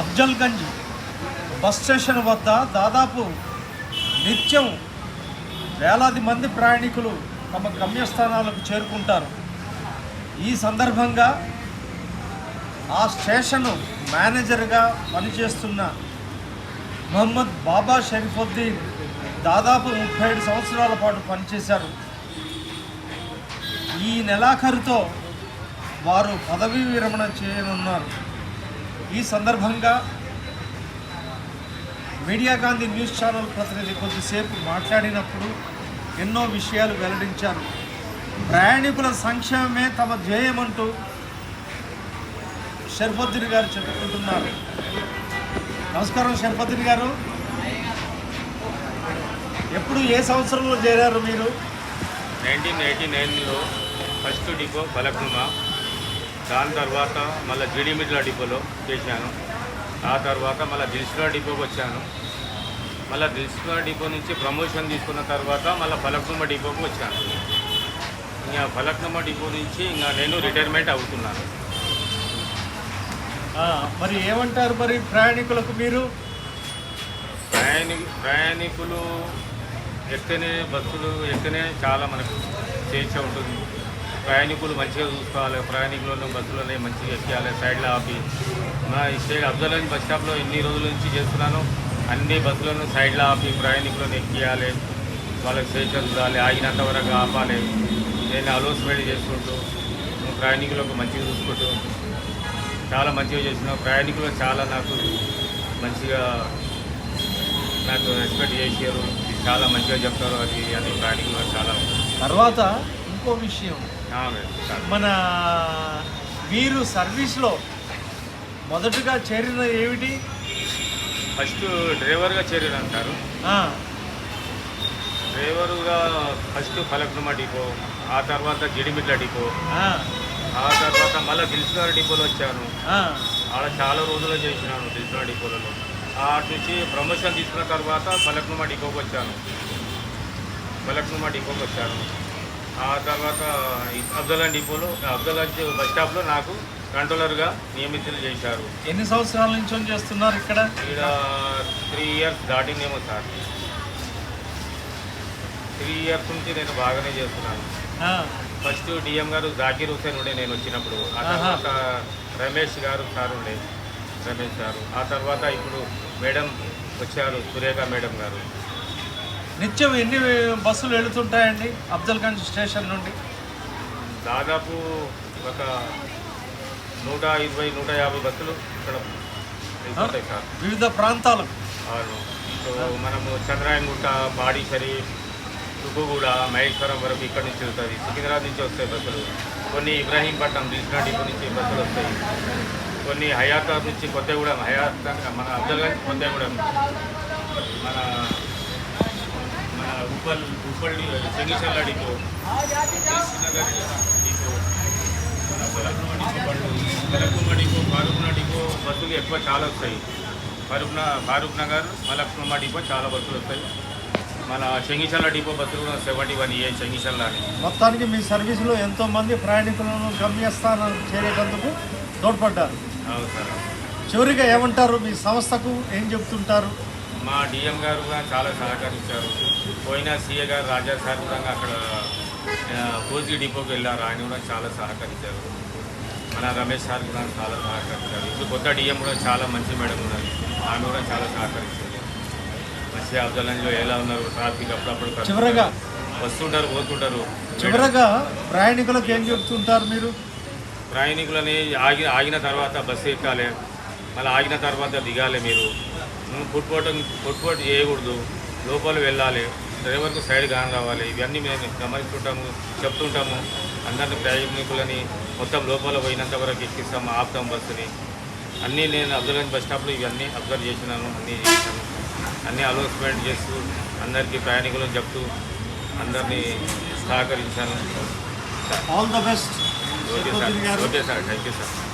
Afzalgunj bus station వద్ద దాదాపు నిత్యం వేలాది మంది ప్రయాణికులు తమ గమ్యస్థానాలకు చేరుకుంటారు. ఈ సందర్భంగా ఆ స్టేషను మేనేజర్గా పనిచేస్తున్న మహమ్మద్ బాబా షరీఫుద్దీన్ దాదాపు 37 సంవత్సరాల పాటు పనిచేశారు. ఈ నెలాఖరుతో వారు పదవీ విరమణ చేయనున్నారు. ఈ సందర్భంగా మీడియా గాంధీ న్యూస్ ఛానల్ ప్రతినిధి కొద్దిసేపు మాట్లాడినప్పుడు ఎన్నో విషయాలు వెల్లడించారు. ప్రయాణికుల సంక్షేమమే తమ ధ్యేయమంటూ షరీఫుద్దీన్ గారు చెప్పుకుంటున్నారు. నమస్కారం షరీఫుద్దీన్ గారు, ఎప్పుడు ఏ సంవత్సరంలో చేరారు మీరు? 1989లో ఫస్ట్ డిపో ఫలక్నుమా, దాని తర్వాత మళ్ళీ జీడిమిట్ల డిపోలో చేశాను. ఆ తర్వాత మళ్ళీ దిల్సుఖ్నగర్ డిపోకి వచ్చాను. మళ్ళీ దిల్సుఖ్నగర్ డిపో నుంచి ప్రమోషన్ తీసుకున్న తర్వాత మళ్ళీ ఫలక్నుమా డిపోకి వచ్చాను. ఇంకా ఫలక్నుమా డిపో నుంచి ఇంకా నేను రిటైర్మెంట్ అవుతున్నాను. మరి ఏమంటారు మరి ప్రయాణికులకు మీరు? ప్రయాణికులు ఎక్కనే బస్సులు ఎక్కనే చాలా మనకు చేర్చ ఉంటుంది. ప్రయాణికులు మంచిగా చూసుకోవాలి, ప్రయాణికులను బస్సులోనే మంచిగా ఎక్కాలి, సైడ్లో ఆపి. మా స్టేట్ అఫ్జల్గంజ్ బస్ స్టాప్లో ఎన్ని రోజుల నుంచి చేస్తున్నాను, అన్ని బస్సులను సైడ్లో ఆపి ప్రయాణికులను ఎక్కియాలి, వాళ్ళకి స్వేచ్ఛ చూడాలి, ఆగినంత వరకు ఆపాలి. నేను అలోస్మెంట్ చేసుకుంటూ ప్రయాణికులకు మంచిగా చూసుకుంటూ చాలా మంచిగా చేస్తున్నాను. ప్రయాణికులు చాలా నాకు మంచిగా రెస్పెక్ట్ చేశారు, చాలా మంచిగా చెప్తారు. అది అని ప్రయాణికులు చాలా. తర్వాత ఇంకో విషయం, మన మీరు సర్వీస్లో మొదటగా చేరిన ఏమిటి? ఫస్ట్ డ్రైవర్గా చేరినంటారు. డ్రైవరుగా ఫస్ట్ ఫలక్నుమా డిపో, ఆ తర్వాత జీడిమిట్ల డిపో, ఆ తర్వాత మళ్ళీ దిల్సుఖ్నగర్ డిపోలో వచ్చాను. ఆడ చాలా రోజులు చేసినాను దిల్సుఖ్నగర్ డిపోలలో. అటు నుంచి ప్రమోషన్ తీసుకున్న తర్వాత ఫలక్నుమా డిపోకి వచ్చాను. ఆ తర్వాత అఫ్జల్గంజ్ డిపోలో, అఫ్జల్గంజ్ బస్ స్టాప్లో నాకు కంట్రోలర్గా నియమితులు చేశారు. ఎన్ని సంవత్సరాల నుంచి చేస్తున్నారు ఇక్కడ? 3 ఇయర్స్ దాటిందేమో సార్. 3 ఇయర్స్ నుంచి నేను బాగానే చేస్తున్నాను. ఫస్ట్ డిఎం గారు జాకీర్ హుసేన్ ఉండే నేను వచ్చినప్పుడు. ఆ తర్వాత రమేష్ గారు సార్ ఉండే, రమేష్ గారు. ఆ తర్వాత ఇప్పుడు మేడం వచ్చారు, సురేఖ మేడం గారు. నిత్యం ఎన్ని బస్సులు వెళుతుంటాయండి అఫ్జల్గంజ్ స్టేషన్ నుండి? దాదాపు ఒక 120-150 బస్సులు ఇక్కడ వెళ్తుంటాయి సార్, వివిధ ప్రాంతాలకు. సో మనము చంద్రాయన్గుట్ట, బాడీ షరీఫ్, తుకుగూడ, మహేశ్వరం వరకు ఇక్కడ నుంచి వెళ్తుంది. సికింద్రాబాద్ నుంచి వస్తాయి బస్సులు. కొన్ని ఇబ్రాహీంపట్నం దిల్సుఖ్నగర్ డిపో నుంచి బస్సులు వస్తాయి. కొన్ని హయాతాబాద్ నుంచి కొత్తగూడెం, మన అఫ్జల్గంజ్ కొత్తగూడెం, మన ఉప్పల్ చెంగిచర్ల డిపో, దిల్సుఖ్నగర్ డిపో, మన ఫలక్నుమా డిపో, ఫారూఖ్నగర్ డిపో బస్సులు ఎక్కువ చాలా వస్తాయి. ఫారూక్ నగర్, ఫలక్నుమా డిపో చాలా బస్సులు వస్తాయి. మన చెంగిచర్ల డిపో బస్సులు 71A చెంగిచర్ల అని. మొత్తానికి మీ సర్వీసులో ఎంతోమంది ప్రయాణికులను గమ్యస్థానానికి చేరేటందుకు తోడ్పడ్డారు. అవును సార్. చివరిగా ఏమంటారు, మీ సంస్థకు ఏం చెప్తుంటారు? మా డిఎం గారు కూడా చాలా సహకరించారు. పోయిన సీఏ గారు రాజా సార్ కూడా అక్కడ కోజీ డిపోకి వెళ్ళారు, ఆయన కూడా చాలా సహకరించారు. మన రమేష్ సార్ కూడా చాలా సహకరించారు. ఇప్పుడు కొత్త డిఎం కూడా చాలా మంచి మేడం ఉన్నారు, ఆమె కూడా చాలా సహకరించారు. మంచిగా అఫ్జల్గంజ్లో ఎలా ఉన్నారు, ట్రాఫిక్ అప్పుడప్పుడు చివరగా వస్తుంటారు పోతుంటారు. చివరగా ప్రయాణికులకు ఏం చెప్తుంటారు మీరు? ప్రయాణికులని ఆగిన తర్వాత బస్సు ఎక్కాలి, మళ్ళీ ఆగిన తర్వాత దిగాలి. మీరు ఫుట్పాత్ చేయకూడదు, లోపల వెళ్ళాలి, డ్రైవర్కు సైడ్ కాని రావాలి. ఇవన్నీ మేము గమనిస్తుంటాము, చెప్తుంటాము. అందరినీ ప్రయాణికులని మొత్తం లోపల పోయినంత వరకు ఎక్కిస్తాము, ఆపుతాం బస్సుని. అన్నీ నేను అఫ్జల్గంజ్ బస్ స్టాప్లో ఇవన్నీ అబ్జర్వ్ చేసినాను, అన్నీ చేశాను. అన్నీ అనౌన్స్మెంట్ చేస్తూ అందరికీ ప్రయాణికులను చెప్తూ అందరినీ సహకరించాను. All the best. Okay sir, thank you sir.